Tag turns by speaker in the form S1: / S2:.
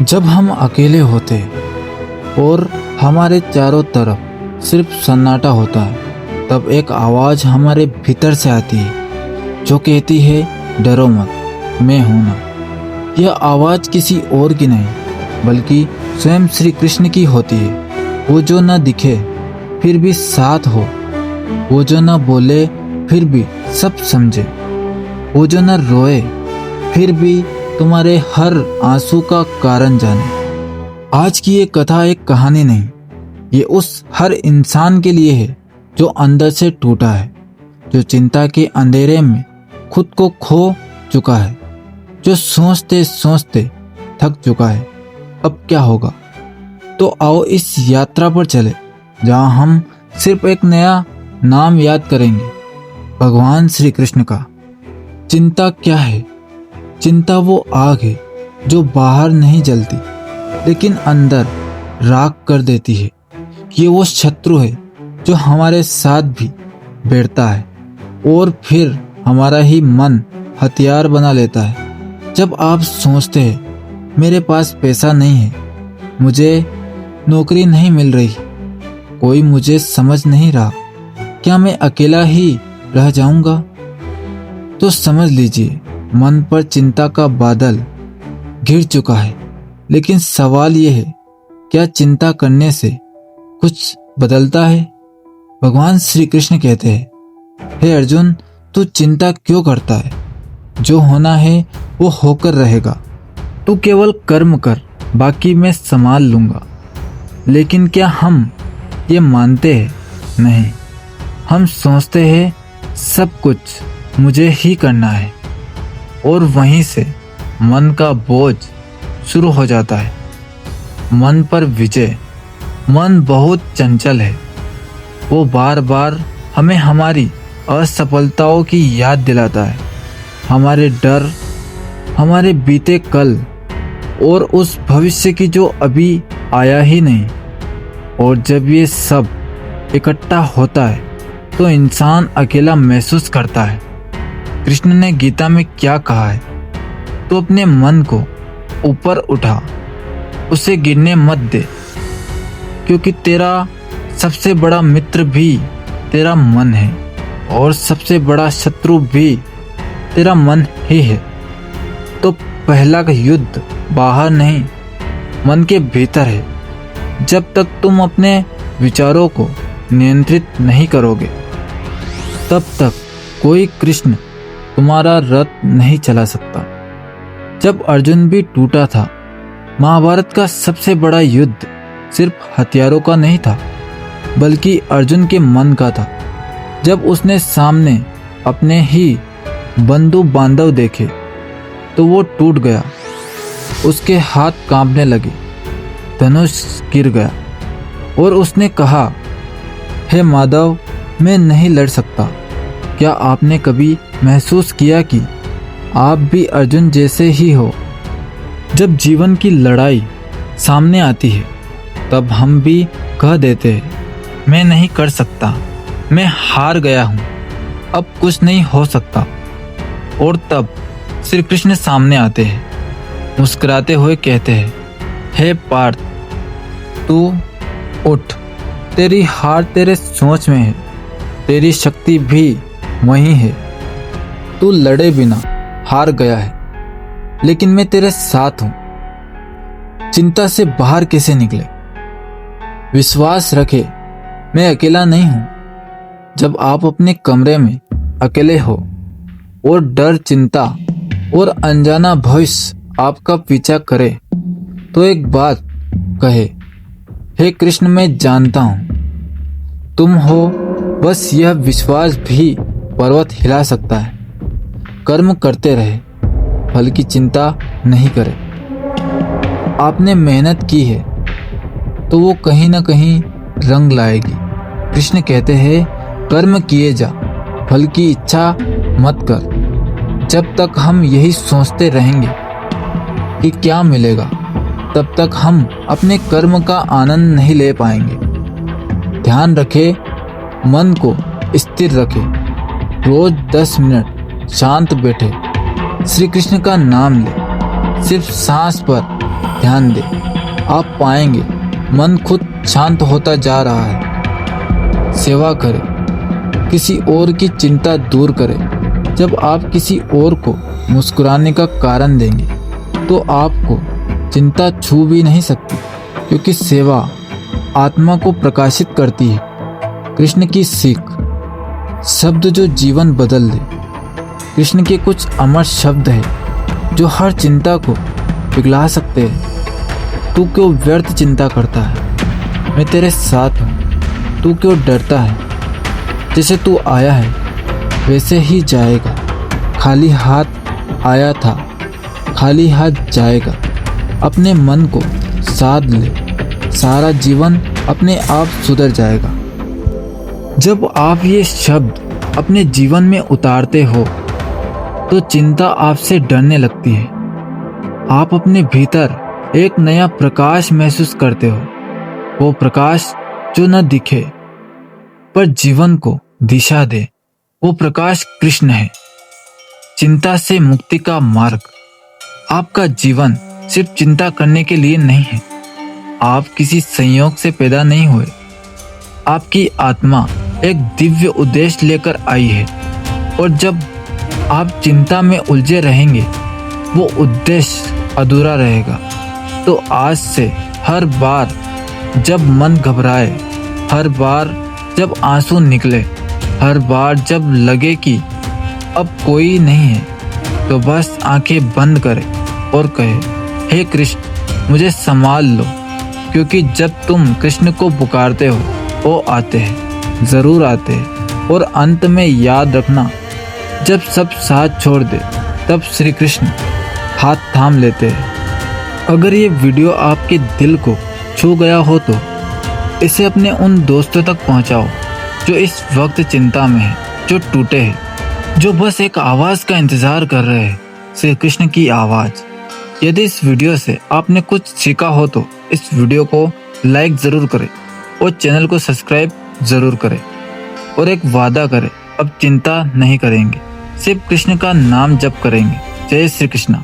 S1: जब हम अकेले होते और हमारे चारों तरफ सिर्फ सन्नाटा होता है, तब एक आवाज़ हमारे भीतर से आती है जो कहती है डरो मत, मैं हूं ना। यह आवाज़ किसी और की नहीं बल्कि स्वयं श्री कृष्ण की होती है। वो जो न दिखे फिर भी साथ हो, वो जो न बोले फिर भी सब समझे, वो जो न रोए फिर भी तुम्हारे हर आंसू का कारण जाने। आज की ये कथा एक कहानी नहीं, ये उस हर इंसान के लिए है जो अंदर से टूटा है, जो चिंता के अंधेरे में खुद को खो चुका है, जो सोचते सोचते थक चुका है अब क्या होगा। तो आओ इस यात्रा पर चले जहां हम सिर्फ एक नया नाम याद करेंगे, भगवान श्री कृष्ण का। चिंता क्या है? चिंता वो आग है जो बाहर नहीं जलती लेकिन अंदर राख कर देती है। ये वो शत्रु है जो हमारे साथ भी बैठता है और फिर हमारा ही मन हथियार बना लेता है। जब आप सोचते हैं मेरे पास पैसा नहीं है, मुझे नौकरी नहीं मिल रही, कोई मुझे समझ नहीं रहा, क्या मैं अकेला ही रह जाऊंगा, तो समझ लीजिए मन पर चिंता का बादल घिर चुका है। लेकिन सवाल यह है, क्या चिंता करने से कुछ बदलता है? भगवान श्री कृष्ण कहते हैं, हे अर्जुन, तू चिंता क्यों करता है? जो होना है वो होकर रहेगा। तू केवल कर्म कर, बाकी मैं संभाल लूंगा। लेकिन क्या हम ये मानते हैं? नहीं, हम सोचते हैं सब कुछ मुझे ही करना है और वहीं से मन का बोझ शुरू हो जाता है। मन पर विजय। मन बहुत चंचल है, वो बार बार हमें हमारी असफलताओं की याद दिलाता है, हमारे डर, हमारे बीते कल और उस भविष्य की जो अभी आया ही नहीं। और जब ये सब इकट्ठा होता है तो इंसान अकेला महसूस करता है। कृष्ण ने गीता में क्या कहा है? तो अपने मन को ऊपर उठा, उसे गिरने मत दे, क्योंकि तेरा सबसे बड़ा मित्र भी तेरा मन है और सबसे बड़ा शत्रु भी तेरा मन ही है। तो पहला युद्ध बाहर नहीं, मन के भीतर है। जब तक तुम अपने विचारों को नियंत्रित नहीं करोगे, तब तक कोई कृष्ण तुम्हारा रथ नहीं चला सकता। जब अर्जुन भी टूटा था, महाभारत का सबसे बड़ा युद्ध सिर्फ हथियारों का नहीं था बल्कि अर्जुन के मन का था। जब उसने सामने अपने ही बंधु बांधव देखे तो वो टूट गया, उसके हाथ कांपने लगे, धनुष गिर गया और उसने कहा, हे माधव, मैं नहीं लड़ सकता। क्या आपने कभी महसूस किया कि आप भी अर्जुन जैसे ही हो? जब जीवन की लड़ाई सामने आती है तब हम भी कह देते हैं, मैं नहीं कर सकता, मैं हार गया हूँ, अब कुछ नहीं हो सकता। और तब श्री कृष्ण सामने आते हैं, मुस्कुराते हुए कहते हैं, हे पार्थ, तू उठ, तेरी हार तेरे सोच में है, तेरी शक्ति भी वहीं है। तू लड़े बिना हार गया है, लेकिन मैं तेरे साथ हूं। चिंता से बाहर कैसे निकले? विश्वास रखे, मैं अकेला नहीं हूं। जब आप अपने कमरे में अकेले हो और डर, चिंता और अनजाना भविष्य आपका पीछा करे, तो एक बात कहे, हे कृष्ण, मैं जानता हूं तुम हो। बस यह विश्वास भी पर्वत हिला सकता है। कर्म करते रहे, फल की चिंता नहीं करे। आपने मेहनत की है तो वो कहीं ना कहीं रंग लाएगी। कृष्ण कहते हैं, कर्म किए जा, फल की इच्छा मत कर। जब तक हम यही सोचते रहेंगे कि क्या मिलेगा, तब तक हम अपने कर्म का आनंद नहीं ले पाएंगे। ध्यान रखे, मन को स्थिर रखे, रोज 10 मिनट शांत बैठे, श्री कृष्ण का नाम ले, सिर्फ सांस पर ध्यान दें, आप पाएंगे मन खुद शांत होता जा रहा है। सेवा करें, किसी और की चिंता दूर करें। जब आप किसी और को मुस्कुराने का कारण देंगे तो आपको चिंता छू भी नहीं सकती, क्योंकि सेवा आत्मा को प्रकाशित करती है। कृष्ण की सीख, शब्द जो जीवन बदल दे। कृष्ण के कुछ अमर शब्द हैं जो हर चिंता को पिघला सकते हैं। तू क्यों व्यर्थ चिंता करता है, मैं तेरे साथ हूँ। तू क्यों डरता है, जैसे तू आया है वैसे ही जाएगा। खाली हाथ आया था, खाली हाथ जाएगा। अपने मन को साध ले, सारा जीवन अपने आप सुधर जाएगा। जब आप ये शब्द अपने जीवन में उतारते हो तो चिंता आपसे डरने लगती है। आप अपने भीतर एक नया प्रकाश महसूस करते हो, वो प्रकाश जो न दिखे पर जीवन को दिशा दे। वो प्रकाश कृष्ण है, चिंता से मुक्ति का मार्ग। आपका जीवन सिर्फ चिंता करने के लिए नहीं है। आप किसी संयोग से पैदा नहीं हुए। आपकी आत्मा एक दिव्य उद्देश्य लेकर आई है, और जब आप चिंता में उलझे रहेंगे वो उद्देश्य अधूरा रहेगा। तो आज से हर बार जब मन घबराए, हर बार जब आंसू निकले, हर बार जब लगे कि अब कोई नहीं है, तो बस आंखें बंद करें और कहे, हे कृष्ण, मुझे संभाल लो। क्योंकि जब तुम कृष्ण को पुकारते हो वो आते हैं, ज़रूर आते हैं। और अंत में याद रखना, जब सब साथ छोड़ दे तब श्री कृष्ण हाथ थाम लेते हैं। अगर ये वीडियो आपके दिल को छू गया हो तो इसे अपने उन दोस्तों तक पहुंचाओ जो इस वक्त चिंता में है, जो टूटे हैं, जो बस एक आवाज़ का इंतज़ार कर रहे हैं, श्री कृष्ण की आवाज़। यदि इस वीडियो से आपने कुछ सीखा हो तो इस वीडियो को लाइक ज़रूर करें और चैनल को सब्सक्राइब ज़रूर करें। और एक वादा करें, अब चिंता नहीं करेंगे, सिर्फ कृष्ण का नाम जप करेंगे। जय श्री कृष्ण।